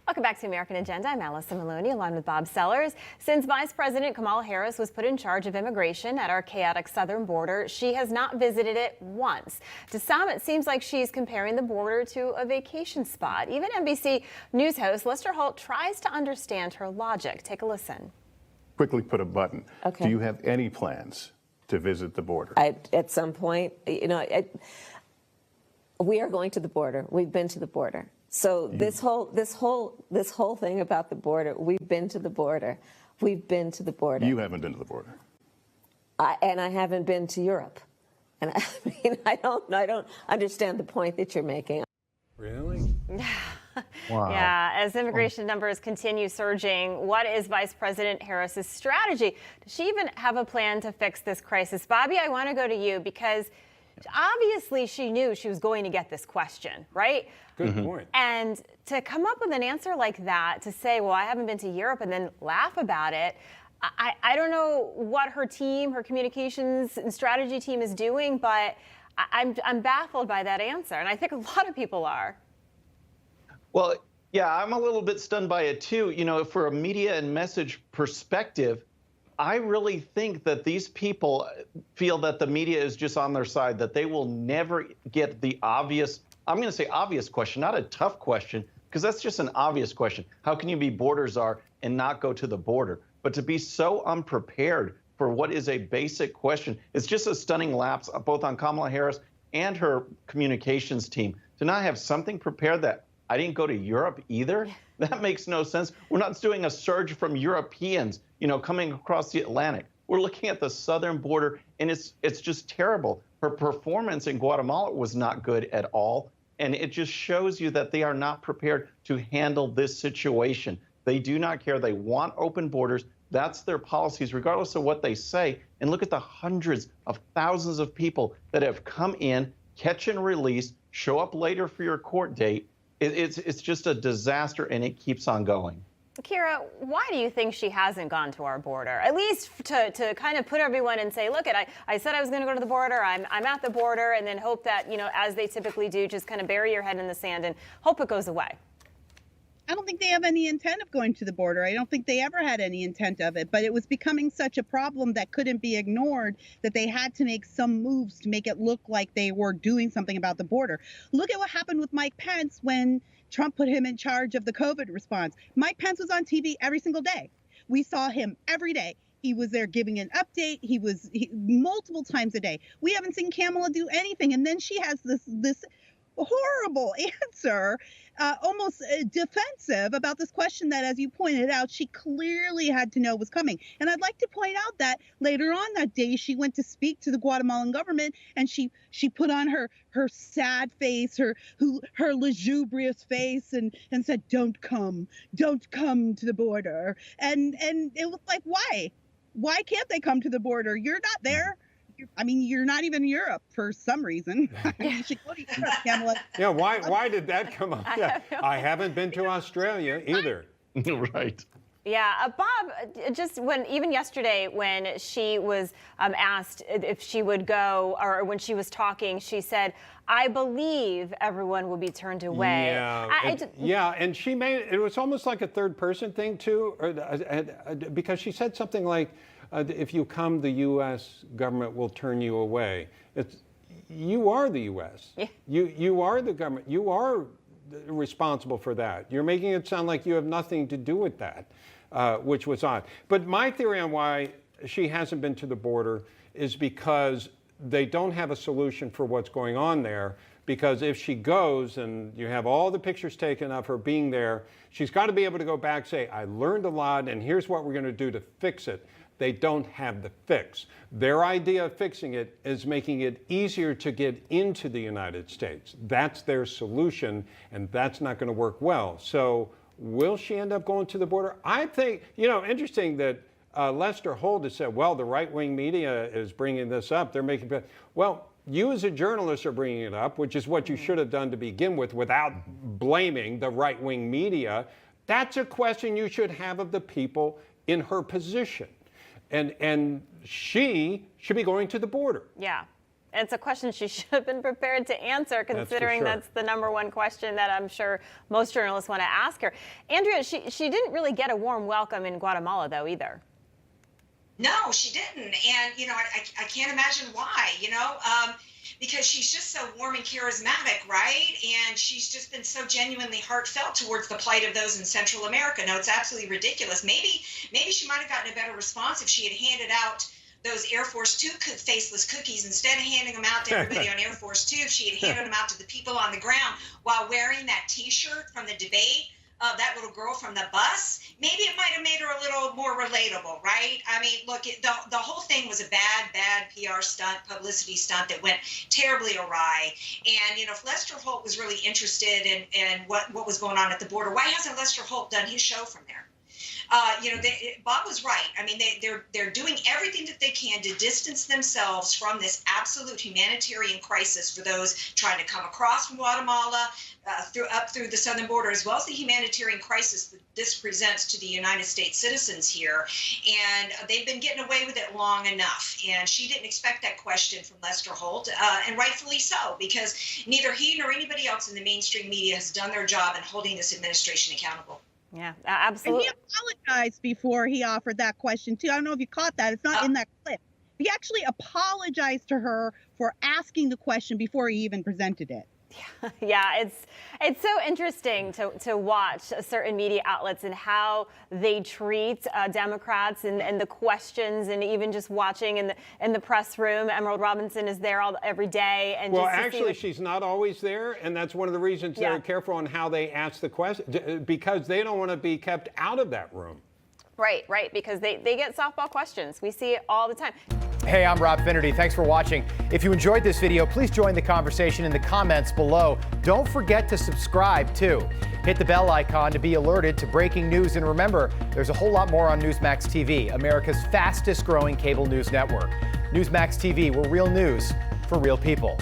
Welcome back to American Agenda. I'm Alison Maloni along with Bob Sellers. Since Vice President Kamala Harris was put in charge of immigration at our chaotic southern border, she has not visited it once. To some, it seems like she's comparing the border to a vacation spot. Even NBC News host Lester Holt tries to understand her logic. Take a listen. Quickly put a button. Okay. Do you have any plans to visit the border? At some point, we are going to the border. We've been to the border. So this whole thing about the border, we've been to the border. We've been to the border. You haven't been to the border. And I haven't been to Europe. And I don't understand the point that you're making. Really? Wow. Yeah, as immigration numbers continue surging, what is Vice President Harris's strategy? Does she even have a plan to fix this crisis? Bobby, I want to go to you because obviously she knew she was going to get this question, right? Good point. And to come up with an answer like that, to say, well, I haven't been to Europe, and then laugh about it, I don't know what her team, her communications and strategy team is doing, but I'm baffled by that answer, and I think a lot of people are. Well, yeah, I'm a little bit stunned by it too. You know, for a media and message perspective, I really think that these people feel that the media is just on their side, that they will never get the obvious, I'm going to say obvious question, not a tough question, because that's just an obvious question. How can you be border czar and not go to the border? But to be so unprepared for what is a basic question, it's just a stunning lapse both on Kamala Harris and her communications team. To not have something prepared that I didn't go to Europe either, that makes no sense. We're not doing a surge from Europeans, coming across the Atlantic. We're looking at the southern border, and it's just terrible. Her performance in Guatemala was not good at all, and it just shows you that they are not prepared to handle this situation. They do not care. They want open borders. That's their policies, regardless of what they say. And look at the hundreds of thousands of people that have come in, catch and release, show up later for your court date. It's just a disaster, and it keeps on going. Kira, why do you think she hasn't gone to our border? At least to kind of put everyone and say, look, I said I was going to go to the border. I'm at the border, and then hope that, as they typically do, just kind of bury your head in the sand and hope it goes away. I don't think they have any intent of going to the border. I don't think they ever had any intent of it, but it was becoming such a problem that couldn't be ignored that they had to make some moves to make it look like they were doing something about the border. Look at what happened with Mike Pence when Trump put him in charge of the COVID response. Mike Pence was on TV every single day. We saw him every day. He was there giving an update. He was multiple times a day. We haven't seen Kamala do anything. And then she has this horrible answer, almost defensive about this question that, as you pointed out, she clearly had to know was coming. And I'd like to point out that later on that day, she went to speak to the Guatemalan government, and she put on her sad face, her lugubrious face, and said, don't come to the border. And it was like, why can't they come to the border? You're not there. I mean, you're not even in Europe for some reason. You should go to Europe, Kamala. Yeah, why did that come up? Yeah, I haven't been to Australia either. Right. Yeah, Bob, just even yesterday when she was asked if she would go, or when she was talking, she said, I believe everyone will be turned away. Yeah, and she made it was almost like a third person thing too, because she said something like, if you come, the U.S. government will turn you away. You are the U.S. Yeah. You are the government. You are responsible for that. You're making it sound like you have nothing to do with that, which was odd. But my theory on why she hasn't been to the border is because they don't have a solution for what's going on there. Because if she goes and you have all the pictures taken of her being there, she's got to be able to go back, say, I learned a lot, and here's what we're going to do to fix it. They don't have the fix. Their idea of fixing it is making it easier to get into the United States. That's their solution, and that's not going to work well. So will she end up going to the border? I think, interesting that Lester Holt has said, well, the right-wing media is bringing this up. They're making, well, you as a journalist are bringing it up, which is what you should have done to begin with without blaming the right-wing media. That's a question you should have of the people in her position. And she should be going to the border. Yeah. It's a question she should have been prepared to answer, considering that's the #1 question that I'm sure most journalists want to ask her. Andrea, she didn't really get a warm welcome in Guatemala, though, either. No, she didn't. And, I can't imagine why, because she's just so warm and charismatic, right? And she's just been so genuinely heartfelt towards the plight of those in Central America. No, it's absolutely ridiculous. Maybe she might have gotten a better response if she had handed out those Air Force Two faceless cookies instead of handing them out to everybody on Air Force Two. If she had handed them out to the people on the ground while wearing that T-shirt from the debate of that little girl from the bus, maybe it might have made her a little more relatable, right? I mean, look, the whole thing was a bad PR stunt, publicity stunt that went terribly awry. And, if Lester Holt was really interested in what was going on at the border, why hasn't Lester Holt done his show from there? Bob was right. I mean, they're doing everything that they can to distance themselves from this absolute humanitarian crisis for those trying to come across from Guatemala up through the southern border, as well as the humanitarian crisis that this presents to the United States citizens here. And they've been getting away with it long enough. And she didn't expect that question from Lester Holt, and rightfully so, because neither he nor anybody else in the mainstream media has done their job in holding this administration accountable. Yeah, absolutely. And he apologized before he offered that question, too. I don't know if you caught that. It's not in that clip. He actually apologized to her for asking the question before he even presented it. Yeah, it's so interesting to watch certain media outlets and how they treat Democrats and the questions, and even just watching in the press room. Emerald Robinson is there every day. And well, just actually, she's not always there, and that's one of the reasons they're careful on how they ask the question, because they don't want to be kept out of that room. Right, because they get softball questions. We see it all the time. Hey, I'm Rob Finnerty. Thanks for watching. If you enjoyed this video, please join the conversation in the comments below. Don't forget to subscribe, too. Hit the bell icon to be alerted to breaking news. And remember, there's a whole lot more on Newsmax TV, America's fastest growing cable news network. Newsmax TV, we're real news for real people.